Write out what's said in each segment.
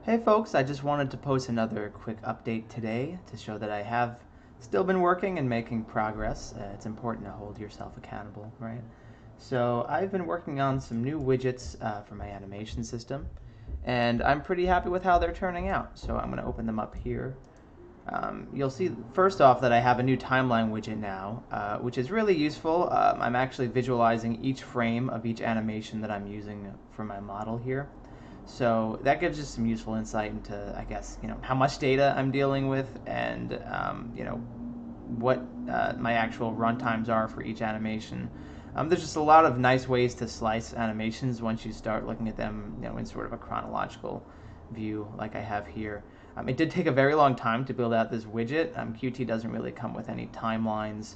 Hey folks, I just wanted to post another quick update today to show that I have still been working and making progress. It's important to hold yourself accountable, right? So I've been working on some new widgets for my animation system, and I'm pretty happy with how they're turning out. So I'm going to open them up here. You'll see first off that I have a new timeline widget now, which is really useful. I'm actually visualizing each frame of each animation that I'm using for my model here. So that gives us some useful insight into, I guess, how much data I'm dealing with and, what my actual run times are for each animation. There's just a lot of nice ways to slice animations once you start looking at them, in sort of a chronological view like I have here. It did take a very long time to build out this widget. Qt doesn't really come with any timelines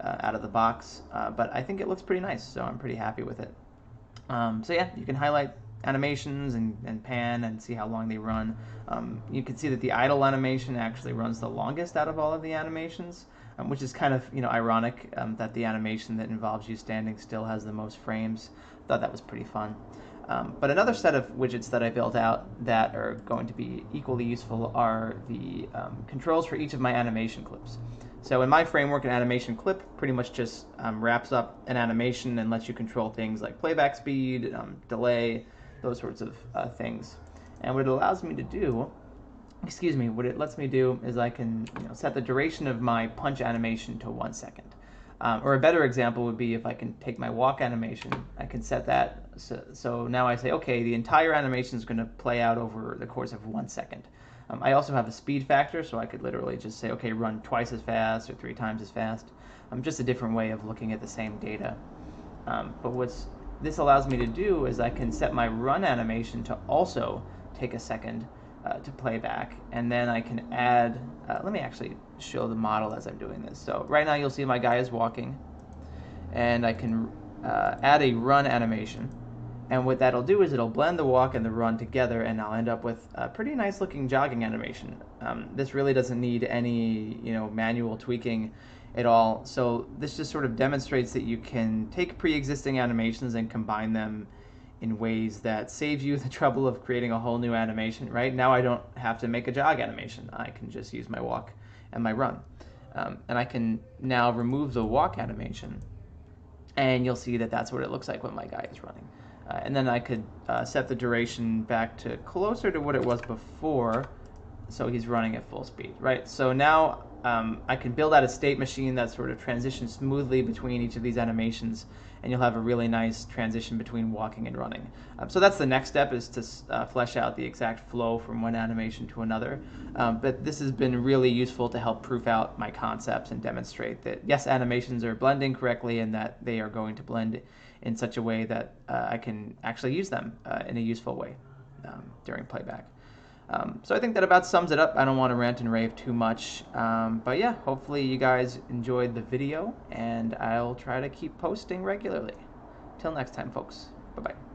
out of the box, but I think it looks pretty nice, so I'm pretty happy with it. So yeah, you can highlight animations and pan and see how long they run. You can see that the idle animation actually runs the longest out of all of the animations, which is kind of ironic that the animation that involves you standing still has the most frames. Thought that was pretty fun. But another set of widgets that I built out that are going to be equally useful are the controls for each of my animation clips. So in my framework, an animation clip pretty much just wraps up an animation and lets you control things like playback speed, delay, those sorts of things. And what it allows me to do, what it lets me do is I can set the duration of my punch animation to 1 second. Or a better example would be if I can take my walk animation, I can set that so now I say, okay, the entire animation is going to play out over the course of 1 second. I also have a speed factor, so I could literally just say, okay, run twice as fast or 3 times as fast. Just a different way of looking at the same data. But what's this allows me to do is I can set my run animation to also take a second to play back, and then I can add, let me actually show the model as I'm doing this. So right now you'll see my guy is walking, and I can add a run animation. And what that'll do is it'll blend the walk and the run together, and I'll end up with a pretty nice looking jogging animation. This really doesn't need any manual tweaking at all. So this just sort of demonstrates that you can take pre-existing animations and combine them in ways that save you the trouble of creating a whole new animation. Right now I don't have to make a jog animation. I can just use my walk and my run. And I can now remove the walk animation, and you'll see that that's what it looks like when my guy is running. And then I could set the duration back to closer to what it was before, so he's running at full speed, right? So now I can build out a state machine that sort of transitions smoothly between each of these animations, and you'll have a really nice transition between walking and running. So that's the next step, is to flesh out the exact flow from one animation to another. But this has been really useful to help proof out my concepts and demonstrate that, yes, animations are blending correctly and that they are going to blend in such a way that I can actually use them in a useful way during playback. So I think that about sums it up. I don't want to rant and rave too much. But yeah, hopefully you guys enjoyed the video, and I'll try to keep posting regularly. Till next time, folks. Bye-bye.